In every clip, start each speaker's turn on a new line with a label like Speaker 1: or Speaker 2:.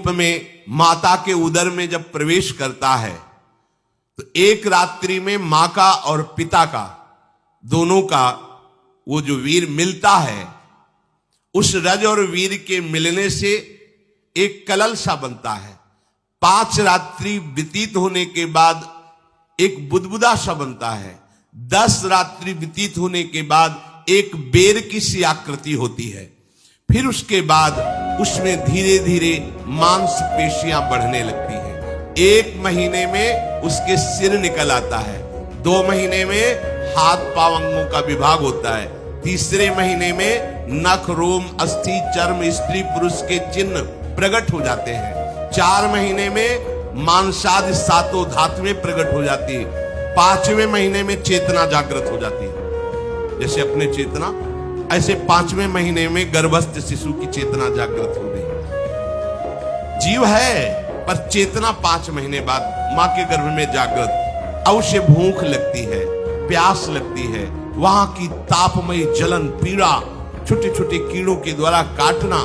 Speaker 1: रूप में माता के उदर में जब प्रवेश करता है तो एक रात्रि में मां का और पिता का, दोनों का वो जो वीर मिलता है, उस रज और वीर के मिलने से एक कलल सा बनता है। 5 रात्रि व्यतीत होने के बाद एक बुदबुदा सा बनता है। 10 रात्रि व्यतीत होने के बाद एक बेर की सी आकृति होती है। फिर उसके बाद उसमें धीरे धीरे मांसपेशियां बढ़ने लगती हैं। 1 महीने में उसके सिर निकल आता है। 2 महीने में हाथ पांव अंगों का विभाग होता है। 3रे महीने में नख, रोम, अस्थि, चर्म, स्त्री पुरुष के चिन्ह प्रकट हो जाते हैं। 4 महीने में मांसादि 7 धातुएं प्रकट हो जाती है। 5वें महीने में चेतना जागृत हो जाती है। जैसे अपने चेतना, ऐसे 5वें महीने में गर्भस्थ शिशु की चेतना जागृत हो गई। जीव है पर चेतना 5 महीने बाद मां के गर्भ में जागृत। अब उसे भूख लगती है, प्यास लगती है। वहां की तापमयी जलन, पीड़ा, छोटे छोटे कीड़ों के द्वारा काटना।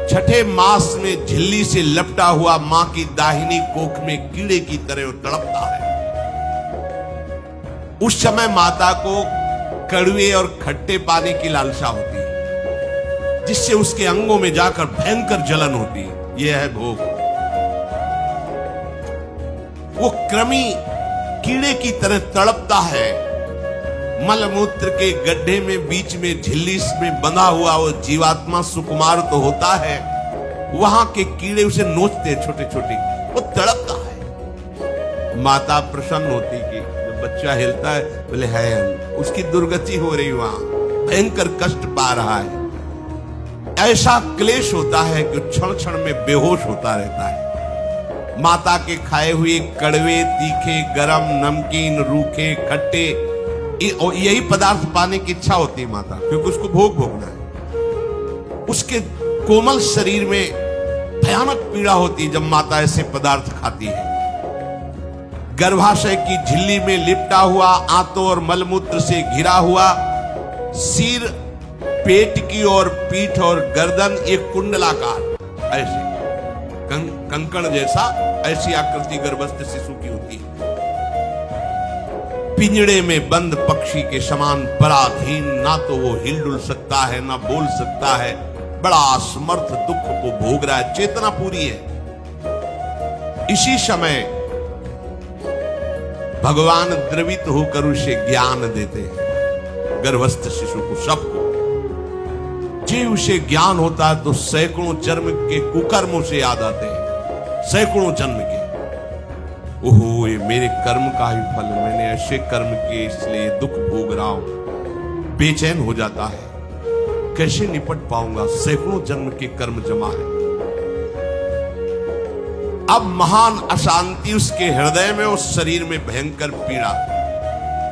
Speaker 1: 6ठे मास में झिल्ली से लपटा हुआ मां की दाहिनी कोख में कीड़े की तरह तड़पता है। उस समय माता को कड़वे और खट्टे पानी की लालसा होती है, जिससे उसके अंगों में जाकर भयंकर जलन होती है। यह है भोग। वो कृमि कीड़े की तरह तड़पता है। मलमूत्र के गड्ढे में बीच में झिल्ली में बंधा हुआ वो जीवात्मा सुकुमार तो होता है, वहां के कीड़े उसे नोचते छोटे छोटे, वो तड़पता है। माता प्रसन्न होती कि जब बच्चा हिलता है, बोले है उसकी दुर्गति हो रही, वहां भयंकर कष्ट पा रहा है। ऐसा क्लेश होता है कि क्षण क्षण में बेहोश होता रहता है। माता के खाए हुए कड़वे, तीखे, गरम, नमकीन, रूखे, खट्टे, यही पदार्थ पाने की इच्छा होती है माता, क्योंकि उसको भोग भोगना है। उसके कोमल शरीर में भयानक पीड़ा होती है जब माता ऐसे पदार्थ खाती है। गर्भाशय की झिल्ली में लिपटा हुआ, आंतों और मलमूत्र से घिरा हुआ सिर, पेट की और पीठ और गर्दन एक कुंडलाकार, ऐसे कंकण जैसा, ऐसी आकृति गर्भस्थ शिशु की होती है। पिंजड़े में बंद पक्षी के समान पराधीन, ना तो वो हिलडुल सकता है ना बोल सकता है। बड़ा असमर्थ दुख को भोग रहा है। चेतना पूरी है। इसी समय भगवान द्रवित होकर उसे ज्ञान देते हैं, गर्भस्थ शिशु को, सबको। जे उसे ज्ञान होता है तो सैकड़ों जन्म के कुकर्मों से याद आते हैं, सैकड़ों जन्म के। ओहो, ये मेरे कर्म का ही फल, मैंने ऐसे कर्म किए इसलिए दुख भोग रहा हूं। बेचैन हो जाता है, कैसे निपट पाऊंगा, सैकड़ों जन्म के कर्म जमा है। अब महान अशांति उसके हृदय में, उस शरीर में भयंकर पीड़ा।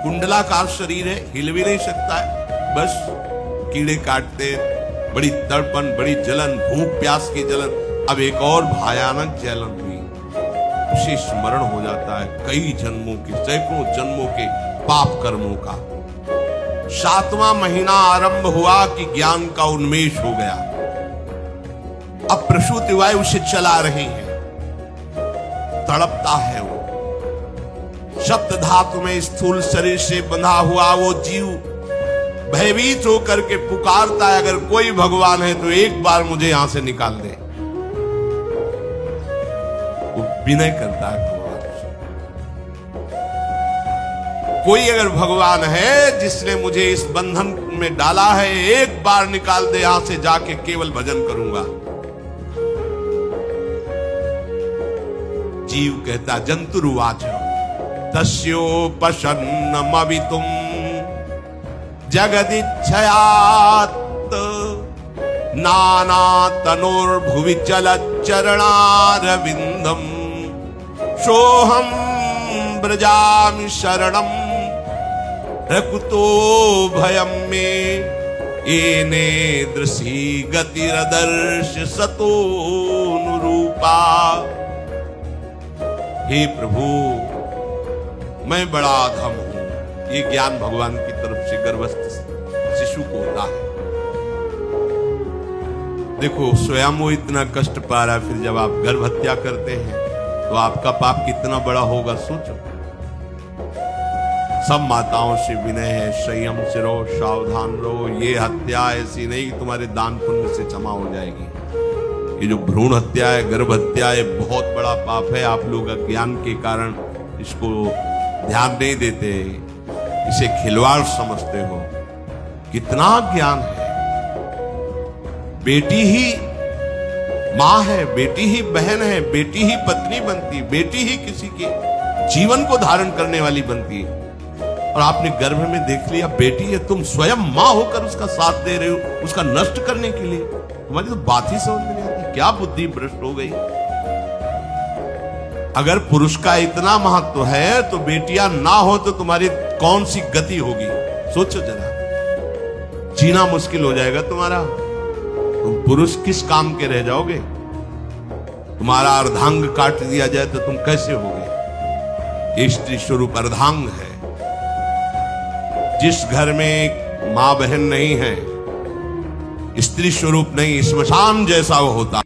Speaker 1: कुंडलाकार शरीर है, हिल भी नहीं सकता है, बस कीड़े काटते, बड़ी तड़पन, बड़ी जलन, भूख प्यास की जलन। अब एक और भयानक जलन हुई, उसे स्मरण हो जाता है कई जन्मों के, सैकड़ों जन्मों के पाप कर्मों का। 7वां महीना आरंभ हुआ कि ज्ञान का उन्मेष हो गया। अब प्रसूति वायु उसे चला रही है, तड़पता है वो। सप्त धातु में स्थूल शरीर से बंधा हुआ वो जीव भयभीत होकर के पुकारता है, अगर कोई भगवान है तो एक बार मुझे यहां से निकाल दे। वो विनय करता है भगवान से, कोई अगर भगवान है जिसने मुझे इस बंधन में डाला है, एक बार निकाल दे, यहां से जाके केवल भजन करूंगा। जीव कहता, जंतुरुवाच तस्योपशन्नमवितुम जगदिच्छयात् नाना तनोर्भुवि चलच्चरणारविंदम सोहम ब्रजामि शरणम रकुतो भयम में एने दृशी गतिरदर्श सतोनुरूपा। हे प्रभु, मैं बड़ा अधम हूं। ये ज्ञान भगवान की तरफ से गर्भस्थ शिशु को होता है। देखो स्वयं वो इतना कष्ट पा रहा है, फिर जब आप गर्भ हत्या करते हैं तो आपका पाप कितना बड़ा होगा सोचो। सब माताओं से विनय है, संयम से रहो, सावधान रहो। ये हत्या ऐसी नहीं कि तुम्हारे दान पुण्य से क्षमा हो जाएगी। ये जो भ्रूण हत्या है, गर्भ हत्या है, बहुत बड़ा पाप है। आप लोग अज्ञान के कारण इसको ध्यान नहीं देते, इसे खिलवाड़ समझते हो। कितना ज्ञान है। बेटी ही मां है, बेटी ही बहन है, बेटी ही पत्नी बनती, बेटी ही किसी के जीवन को धारण करने वाली बनती है। और आपने गर्भ में देख लिया बेटी है, तुम स्वयं मां होकर उसका साथ दे रहे हो, उसका नष्ट करने के लिए। तुम्हारी तो बात ही समझ में नहीं आती, क्या बुद्धि भ्रष्ट हो गई। अगर पुरुष का इतना महत्व है तो बेटियां ना हो तो तुम्हारी कौन सी गति होगी, सोचो जरा। जीना मुश्किल हो जाएगा तुम्हारा। तुम पुरुष किस काम के रह जाओगे। तुम्हारा अर्धांग काट दिया जाए तो तुम कैसे होगे। ये स्त्री स्वरूप अर्धांग है। जिस घर में मां बहन नहीं है, स्त्री स्वरूप नहीं, स्मशान जैसा वो होता।